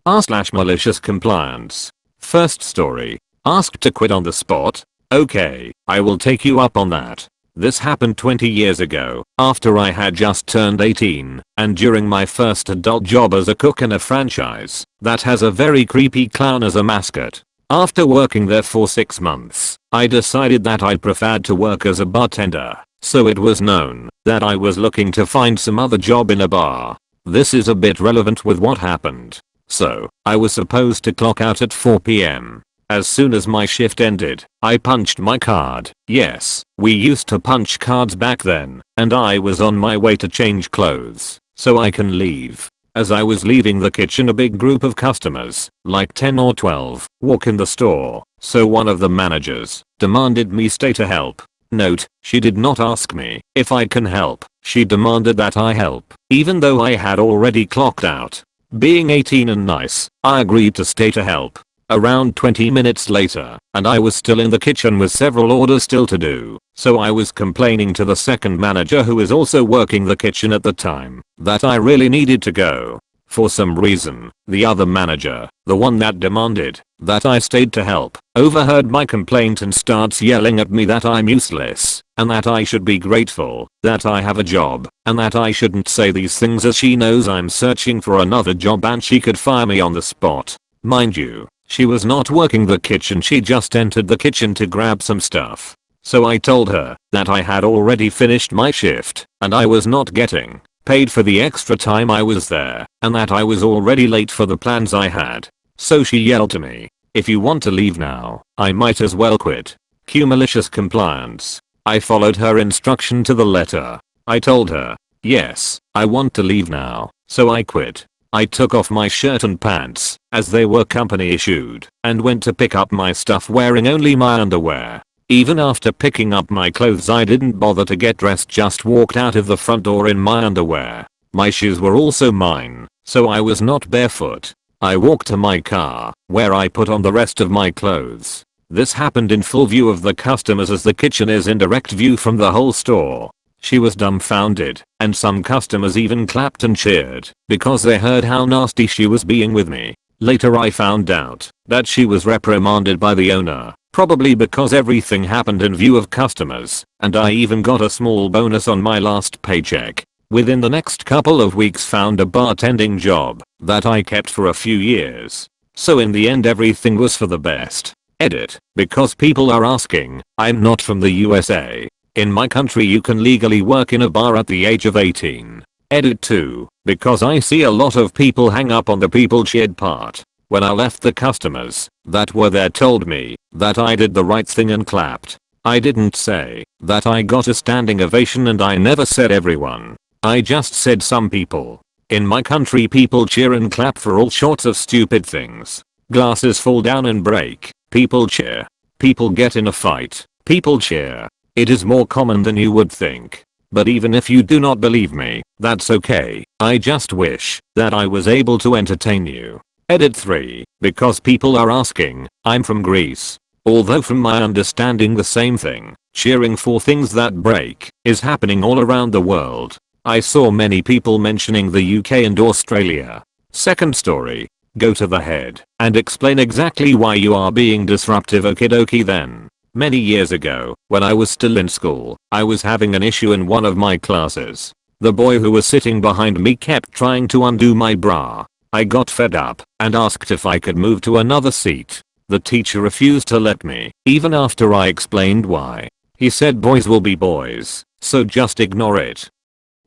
r/malicious compliance. First story. Asked to quit on the spot? Okay, I will take you up on that. This happened 20 years ago, after I had just turned 18, and during my first adult job as a cook in a franchise that has a very creepy clown as a mascot. After working there for 6 months, I decided that I preferred to work as a bartender, so it was known that I was looking to find some other job in a bar. This is a bit relevant with what happened. So, I was supposed to clock out at 4 p.m. As soon as my shift ended, I punched my card. Yes, we used to punch cards back then, and I was on my way to change clothes, so I can leave. As I was leaving the kitchen, a big group of customers, like 10 or 12, walk in the store, so one of the managers demanded me stay to help. Note, she did not ask me if I can help, she demanded that I help, even though I had already clocked out. Being 18 and nice, I agreed to stay to help. Around 20 minutes later, and I was still in the kitchen with several orders still to do, so I was complaining to the second manager, who was also working the kitchen at the time, that I really needed to go. For some reason, the other manager, the one that demanded that I stayed to help, overheard my complaint and starts yelling at me that I'm useless, and that I should be grateful that I have a job, and that I shouldn't say these things as she knows I'm searching for another job and she could fire me on the spot. Mind you, she was not working the kitchen, she just entered the kitchen to grab some stuff. So I told her that I had already finished my shift, and I was not getting paid for the extra time I was there, and that I was already late for the plans I had. So she yelled to me, "If you want to leave now, I might as well quit." Cue malicious compliance. I followed her instruction to the letter. I told her, yes, I want to leave now, so I quit. I took off my shirt and pants, as they were company issued, and went to pick up my stuff wearing only my underwear. Even after picking up my clothes, I didn't bother to get dressed, just walked out of the front door in my underwear. My shoes were also mine, so I was not barefoot. I walked to my car, where I put on the rest of my clothes. This happened in full view of the customers, as the kitchen is in direct view from the whole store. She was dumbfounded, and some customers even clapped and cheered because they heard how nasty she was being with me. Later I found out that she was reprimanded by the owner, probably because everything happened in view of customers, and I even got a small bonus on my last paycheck. Within the next couple of weeks found a bartending job that I kept for a few years. So in the end everything was for the best. Edit, because people are asking, I'm not from the USA. In my country you can legally work in a bar at the age of 18. Edit 2, because I see a lot of people hang up on the people cheered part. When I left, the customers that were there told me that I did the right thing and clapped. I didn't say that I got a standing ovation, and I never said everyone. I just said some people. In my country people cheer and clap for all sorts of stupid things. Glasses fall down and break, people cheer. People get in a fight, people cheer. It is more common than you would think. But even if you do not believe me, that's okay. I just wish that I was able to entertain you. Edit 3, because people are asking, I'm from Greece. Although from my understanding the same thing, cheering for things that break, is happening all around the world. I saw many people mentioning the UK and Australia. Second story. Go to the head and explain exactly why you are being disruptive. Okidoki then. Many years ago, when I was still in school, I was having an issue in one of my classes. The boy who was sitting behind me kept trying to undo my bra. I got fed up and asked if I could move to another seat. The teacher refused to let me, even after I explained why. He said boys will be boys, so just ignore it.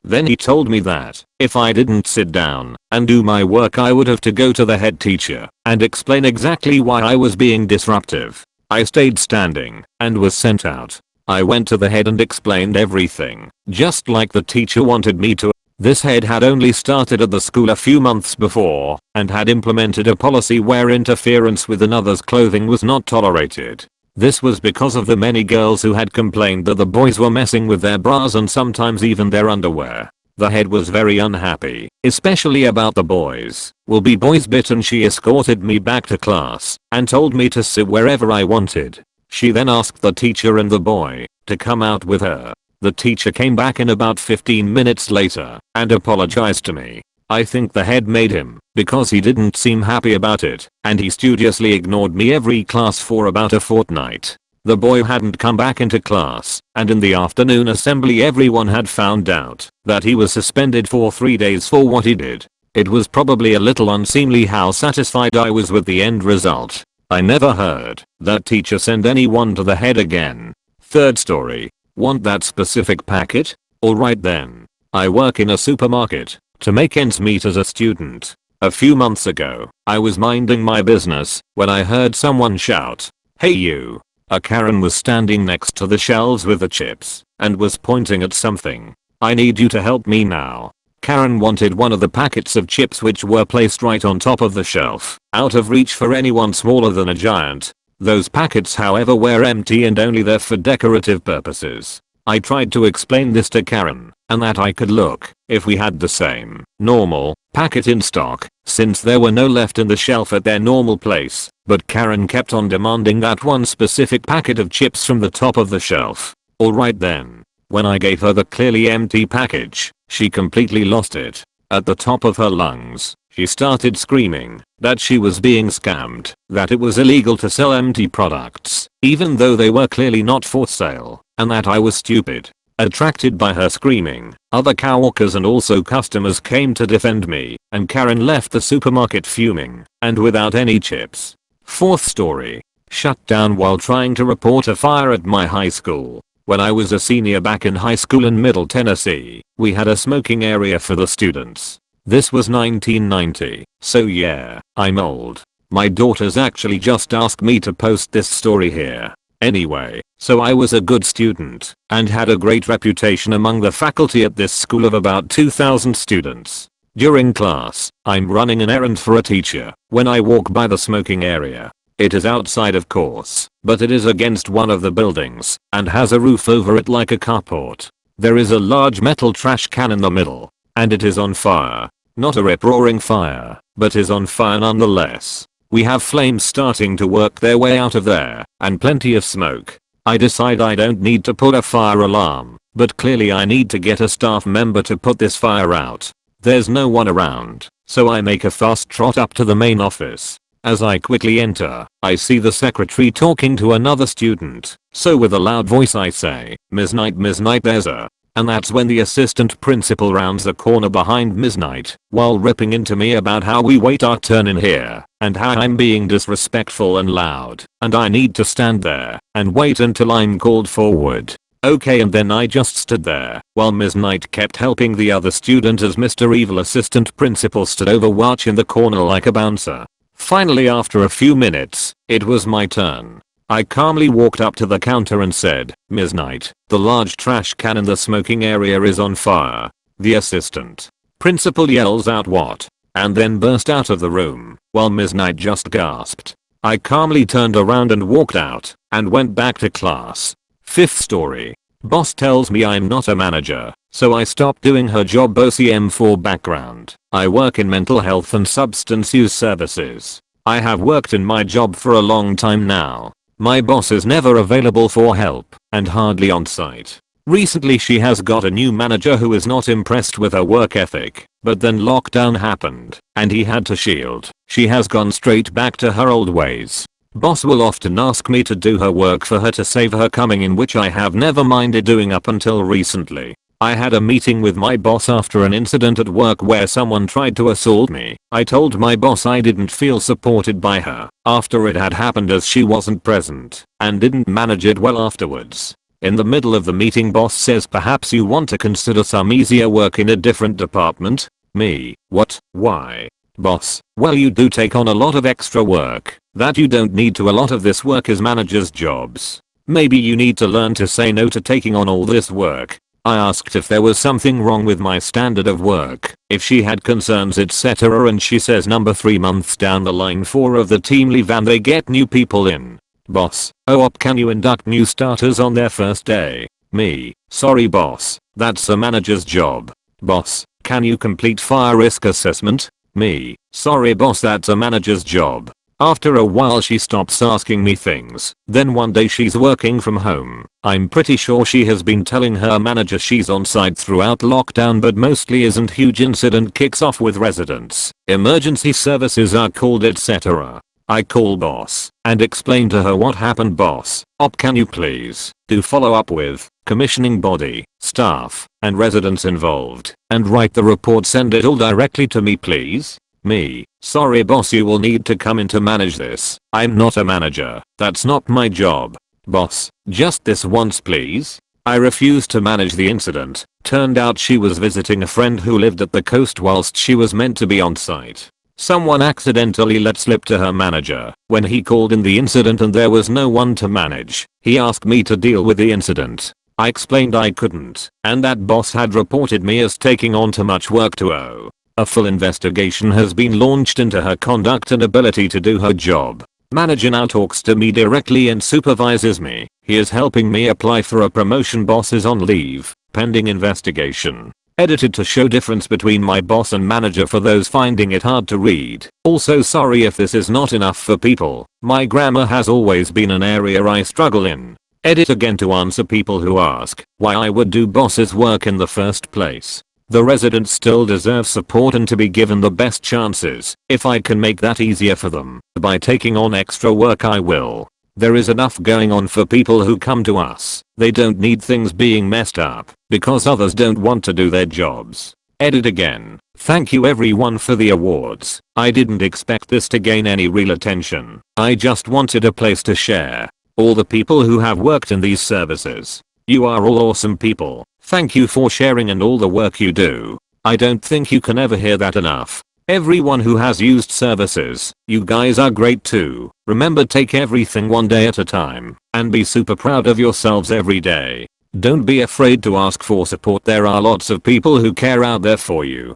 Then he told me that if I didn't sit down and do my work, I would have to go to the head teacher and explain exactly why I was being disruptive. I stayed standing and was sent out. I went to the head and explained everything, just like the teacher wanted me to. This head had only started at the school a few months before and had implemented a policy where interference with another's clothing was not tolerated. This was because of the many girls who had complained that the boys were messing with their bras and sometimes even their underwear. The head was very unhappy, especially about the boys. Will be boys bit, and she escorted me back to class and told me to sit wherever I wanted. She then asked the teacher and the boy to come out with her. The teacher came back in about 15 minutes later and apologized to me. I think the head made him, because he didn't seem happy about it, and he studiously ignored me every class for about a fortnight. The boy hadn't come back into class, and in the afternoon assembly everyone had found out that he was suspended for 3 days for what he did. It was probably a little unseemly how satisfied I was with the end result. I never heard that teacher send anyone to the head again. Third story. Want that specific packet? Alright then. I work in a supermarket to make ends meet as a student. A few months ago, I was minding my business when I heard someone shout, "Hey you." A Karen was standing next to the shelves with the chips and was pointing at something. "I need you to help me now." Karen wanted one of the packets of chips which were placed right on top of the shelf, out of reach for anyone smaller than a giant. Those packets however were empty and only there for decorative purposes. I tried to explain this to Karen, and that I could look if we had the same normal packet in stock, since there were no left in the shelf at their normal place, but Karen kept on demanding that one specific packet of chips from the top of the shelf. Alright then. When I gave her the clearly empty package, she completely lost it. At the top of her lungs, she started screaming that she was being scammed, that it was illegal to sell empty products, even though they were clearly not for sale, and that I was stupid. Attracted by her screaming, other coworkers and also customers came to defend me, and Karen left the supermarket fuming and without any chips. Fourth story. Shut down while trying to report a fire at my high school. When I was a senior back in high school in Middle Tennessee, we had a smoking area for the students. This was 1990, so yeah, I'm old. My daughters actually just asked me to post this story here. Anyway, so I was a good student and had a great reputation among the faculty at this school of about 2,000 students. During class, I'm running an errand for a teacher when I walk by the smoking area. It is outside of course, but it is against one of the buildings and has a roof over it like a carport. There is a large metal trash can in the middle, and it is on fire. Not a rip-roaring fire, but is on fire nonetheless. We have flames starting to work their way out of there, and plenty of smoke. I decide I don't need to put a fire alarm, but clearly I need to get a staff member to put this fire out. There's no one around, so I make a fast trot up to the main office. As I quickly enter, I see the secretary talking to another student, so with a loud voice I say, Ms. Knight, there's a..." And that's when the assistant principal rounds the corner behind Ms. Knight, while ripping into me about how we wait our turn in here, and how I'm being disrespectful and loud, and I need to stand there and wait until I'm called forward. Okay, and then I just stood there while Ms. Knight kept helping the other student as Mr. Evil assistant principal stood over watch in the corner like a bouncer. Finally, after a few minutes, it was my turn. I calmly walked up to the counter and said, "Ms. Knight, the large trash can in the smoking area is on fire." The assistant principal yells out, "What?" and then burst out of the room, while Ms. Knight just gasped. I calmly turned around and walked out, and went back to class. Fifth story. Boss tells me I'm not a manager, so I stopped doing her job. OCM4 background. I work in mental health and substance use services. I have worked in my job for a long time now. My boss is never available for help and hardly on site. Recently she has got a new manager who is not impressed with her work ethic, but then lockdown happened and he had to shield. She has gone straight back to her old ways. Boss will often ask me to do her work for her to save her coming in, which I have never minded doing up until recently. I had a meeting with my boss after an incident at work where someone tried to assault me. I told my boss I didn't feel supported by her after it had happened as she wasn't present and didn't manage it well afterwards. In the middle of the meeting, boss says, "Perhaps you want to consider some easier work in a different department." Me, what? Why? Boss, well, you do take on a lot of extra work that you don't need to. A lot of this work is managers' jobs. Maybe you need to learn to say no to taking on all this work. I asked if there was something wrong with my standard of work, if she had concerns, etc., and she says number 3 months down the line 4 of the team leave and they get new people in. Boss, oh can you induct new starters on their first day? Me, sorry boss, that's a manager's job. Boss, can you complete fire risk assessment? Me, sorry boss, that's a manager's job. After a while she stops asking me things. Then one day she's working from home. I'm pretty sure she has been telling her manager she's on site throughout lockdown, but mostly isn't. Huge incident kicks off with residents. Emergency services are called, etc. I call boss and explain to her what happened. Boss, op, can you please do follow up with commissioning body, staff, and residents involved and write the report, send it all directly to me please? Me, sorry boss, you will need to come in to manage this. I'm not a manager. That's not my job. Boss, just this once please. I refused to manage the incident. Turned out she was visiting a friend who lived at the coast whilst she was meant to be on site. Someone accidentally let slip to her manager. When he called in the incident and there was no one to manage, he asked me to deal with the incident. I explained I couldn't, and that boss had reported me as taking on too much work to owe. A full investigation has been launched into her conduct and ability to do her job. Manager now talks to me directly and supervises me. He is helping me apply for a promotion. Boss is on leave, pending investigation. Edited to show difference between my boss and manager for those finding it hard to read. Also sorry if this is not enough for people. My grammar has always been an area I struggle in. Edit again to answer people who ask why I would do boss's work in the first place. The residents still deserve support and to be given the best chances. If I can make that easier for them by taking on extra work, I will. There is enough going on for people who come to us. They don't need things being messed up because others don't want to do their jobs. Edit again. Thank you everyone for the awards. I didn't expect this to gain any real attention. I just wanted a place to share. All the people who have worked in these services. You are all awesome people. Thank you for sharing and all the work you do. I don't think you can ever hear that enough. Everyone who has used services, you guys are great too. Remember, take everything one day at a time and be super proud of yourselves every day. Don't be afraid to ask for support. There are lots of people who care out there for you.